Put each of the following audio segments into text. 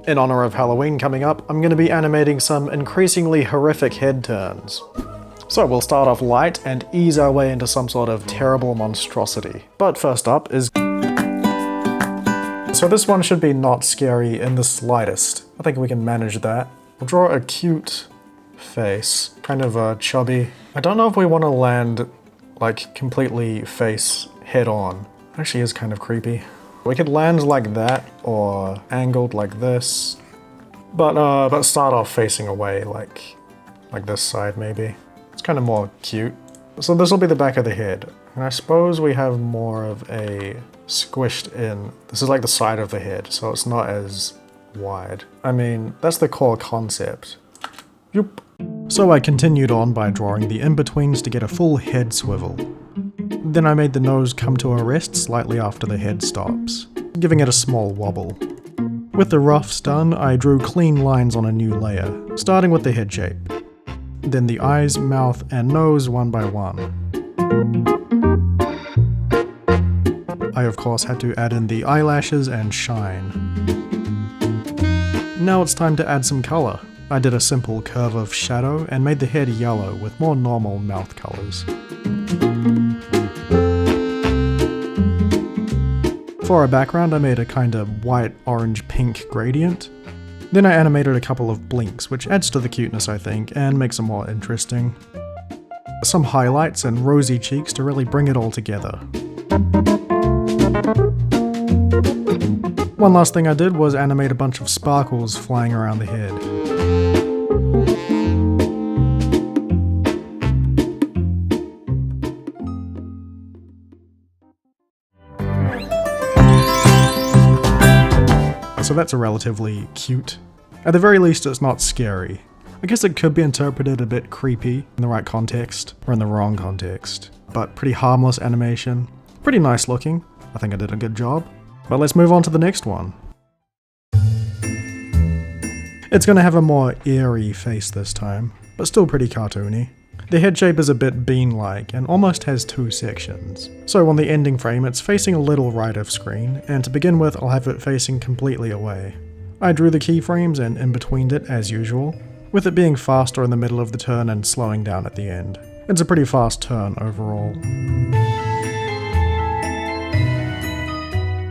In honor of Halloween coming up, I'm going to be animating some increasingly horrific head turns. So we'll start off light and ease our way into some sort of terrible monstrosity. But first up is... So this one should be not scary in the slightest. I think we can manage that. We'll draw a cute face, kind of chubby. I don't know if we want to land like completely face head on. Actually is kind of creepy. We could land like that or angled like this, but start off facing away like this side maybe. It's kind of more cute. So this will be the back of the head. And I suppose we have more of a squished in. This is like the side of the head, so it's not as wide. I mean, that's the core concept. Yoop. So I continued on by drawing the in-betweens to get a full head swivel. Then I made the nose come to a rest slightly after the head stops, giving it a small wobble. With the roughs done, I drew clean lines on a new layer, starting with the head shape. Then the eyes, mouth, and nose one by one. I of course had to add in the eyelashes and shine. Now it's time to add some colour. I did a simple curve of shadow and made the head yellow with more normal mouth colours. For a background I made a kinda white, orange, pink gradient. Then I animated a couple of blinks, which adds to the cuteness I think, and makes it more interesting. Some highlights and rosy cheeks to really bring it all together. One last thing I did was animate a bunch of sparkles flying around the head. So that's a relatively cute. At the very least it's not scary. I guess it could be interpreted a bit creepy in the right context, or in the wrong context. But pretty harmless animation. Pretty nice looking. I think I did a good job. But let's move on to the next one. It's gonna have a more eerie face this time, but still pretty cartoony. The head shape is a bit bean-like and almost has two sections. So on the ending frame it's facing a little right of screen, and to begin with I'll have it facing completely away. I drew the keyframes and in-betweened it as usual, with it being faster in the middle of the turn and slowing down at the end. It's a pretty fast turn overall.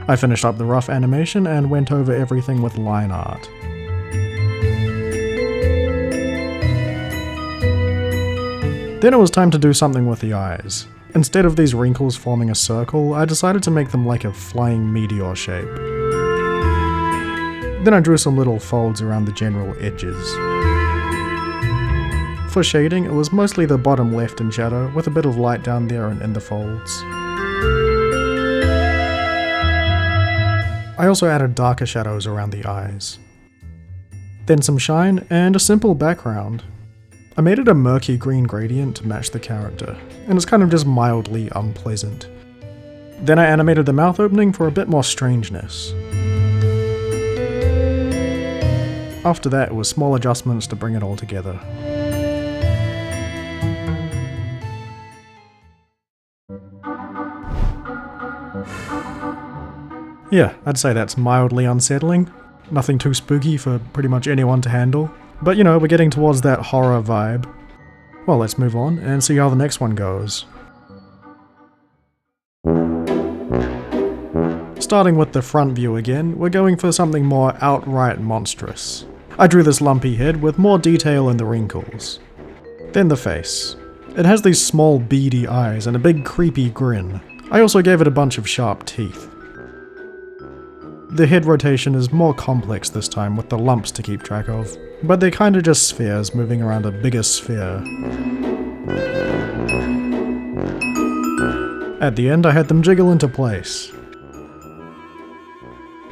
I finished up the rough animation and went over everything with line art. Then it was time to do something with the eyes. Instead of these wrinkles forming a circle, I decided to make them like a flying meteor shape. Then I drew some little folds around the general edges. For shading, it was mostly the bottom left in shadow, with a bit of light down there and in the folds. I also added darker shadows around the eyes. Then some shine, and a simple background. I made it a murky green gradient to match the character, and it's kind of just mildly unpleasant. Then I animated the mouth opening for a bit more strangeness. After that, it was small adjustments to bring it all together. Yeah, I'd say that's mildly unsettling. Nothing too spooky for pretty much anyone to handle. But you know, we're getting towards that horror vibe. Well, let's move on and see how the next one goes. Starting with the front view again, we're going for something more outright monstrous. I drew this lumpy head with more detail in the wrinkles. Then the face. It has these small beady eyes and a big creepy grin. I also gave it a bunch of sharp teeth. The head rotation is more complex this time with the lumps to keep track of, but they're kinda just spheres moving around a bigger sphere. At the end I had them jiggle into place.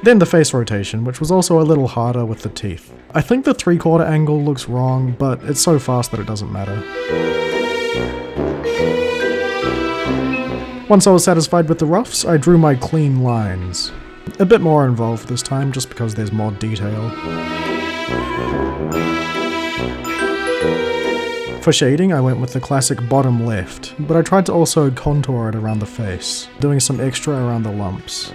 Then the face rotation, which was also a little harder with the teeth. I think the 3/4 angle looks wrong, but it's so fast that it doesn't matter. Once I was satisfied with the roughs, I drew my clean lines. A bit more involved this time, just because there's more detail. For shading, I went with the classic bottom left, but I tried to also contour it around the face, doing some extra around the lumps.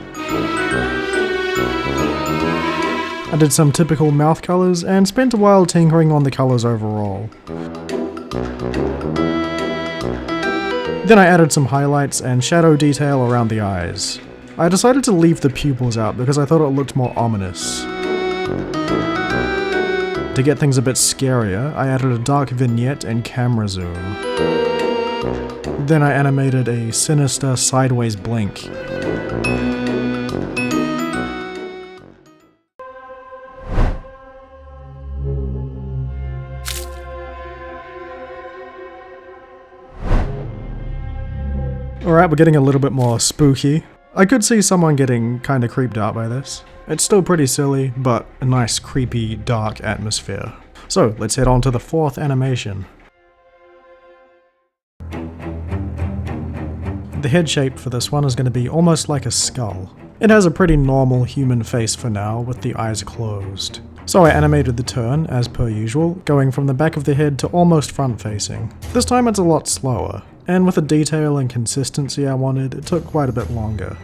I did some typical mouth colours and spent a while tinkering on the colours overall. Then I added some highlights and shadow detail around the eyes. I decided to leave the pupils out because I thought it looked more ominous. To get things a bit scarier, I added a dark vignette and camera zoom. Then I animated a sinister sideways blink. Alright, we're getting a little bit more spooky. I could see someone getting kinda creeped out by this. It's still pretty silly, but a nice creepy, dark atmosphere. So, let's head on to the fourth animation. The head shape for this one is going to be almost like a skull. It has a pretty normal human face for now, with the eyes closed. So I animated the turn, as per usual, going from the back of the head to almost front facing. This time it's a lot slower, and with the detail and consistency I wanted, it took quite a bit longer.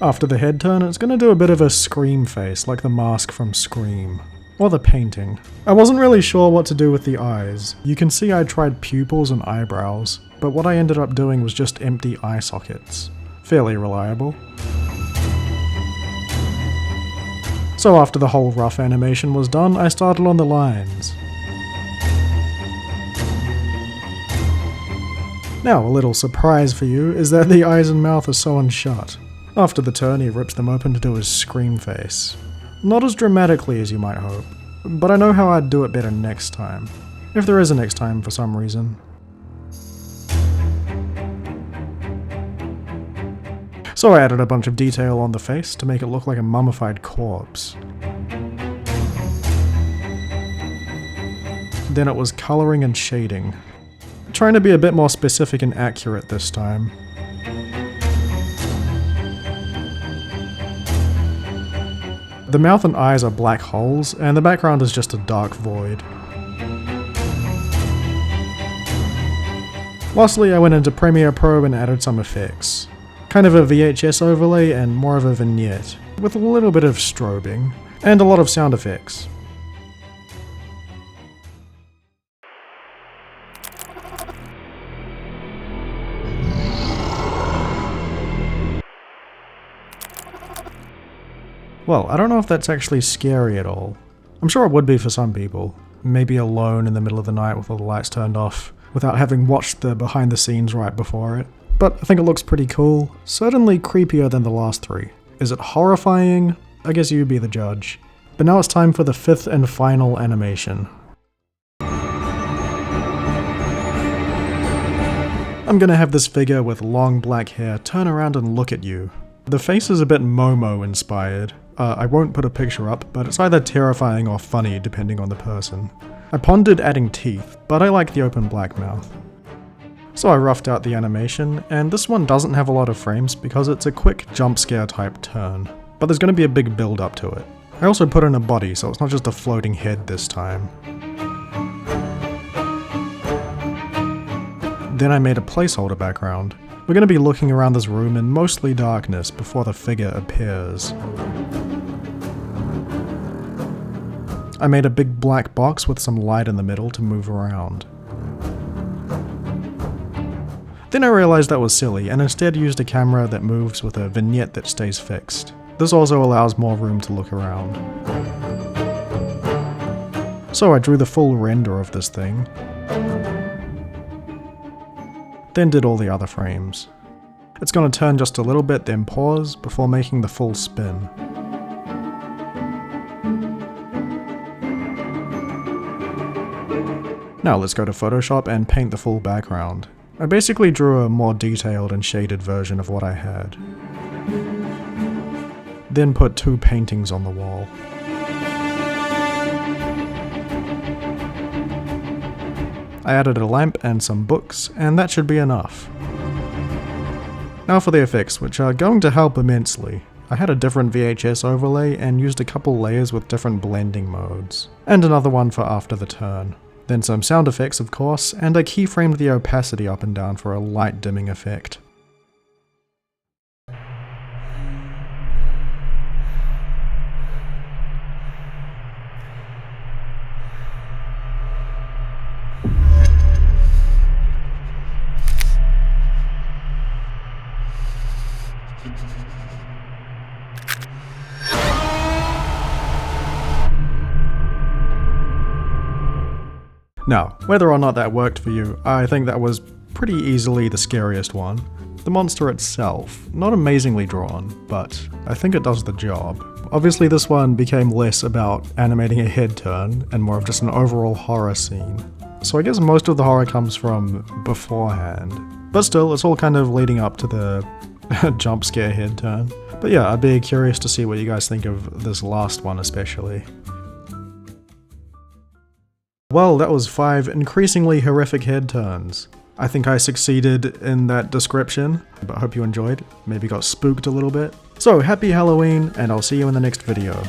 After the head turn, it's going to do a bit of a scream face, like the mask from Scream. Or the painting. I wasn't really sure what to do with the eyes. You can see I tried pupils and eyebrows, but what I ended up doing was just empty eye sockets. Fairly reliable. So after the whole rough animation was done, I started on the lines. Now, a little surprise for you is that the eyes and mouth are sewn shut. After the turn, he rips them open to do his scream face. Not as dramatically as you might hope, but I know how I'd do it better next time. If there is a next time for some reason. So I added a bunch of detail on the face to make it look like a mummified corpse. Then it was colouring and shading. Trying to be a bit more specific and accurate this time. The mouth and eyes are black holes, and the background is just a dark void. Lastly, I went into Premiere Pro and added some effects. Kind of a VHS overlay and more of a vignette, with a little bit of strobing, and a lot of sound effects. Well, I don't know if that's actually scary at all. I'm sure it would be for some people. Maybe alone in the middle of the night with all the lights turned off, without having watched the behind the scenes right before it. But I think it looks pretty cool. Certainly creepier than the last three. Is it horrifying? I guess you'd be the judge. But now it's time for the fifth and final animation. I'm gonna have this figure with long black hair turn around and look at you. The face is a bit Momo inspired. I won't put a picture up, but it's either terrifying or funny depending on the person. I pondered adding teeth, but I like the open black mouth. So I roughed out the animation, and this one doesn't have a lot of frames because it's a quick jump scare type turn, but there's going to be a big build up to it. I also put in a body, so it's not just a floating head this time. Then I made a placeholder background. We're going to be looking around this room in mostly darkness before the figure appears. I made a big black box with some light in the middle to move around. Then I realized that was silly and instead used a camera that moves with a vignette that stays fixed. This also allows more room to look around. So I drew the full render of this thing, then did all the other frames. It's going to turn just a little bit, then pause, before making the full spin. Now let's go to Photoshop and paint the full background. I basically drew a more detailed and shaded version of what I had. Then put two paintings on the wall. I added a lamp and some books, and that should be enough. Now for the effects, which are going to help immensely. I had a different VHS overlay and used a couple layers with different blending modes. And another one for after the turn. Then some sound effects of course, and I keyframed the opacity up and down for a light dimming effect. Now, whether or not that worked for you, I think that was pretty easily the scariest one. The monster itself, not amazingly drawn, but I think it does the job. Obviously this one became less about animating a head turn and more of just an overall horror scene. So I guess most of the horror comes from beforehand. But still, it's all kind of leading up to the jump scare head turn. But yeah, I'd be curious to see what you guys think of this last one especially. Well, that was 5 increasingly horrific head turns. I think I succeeded in that description, but I hope you enjoyed, maybe got spooked a little bit. So happy Halloween, and I'll see you in the next video.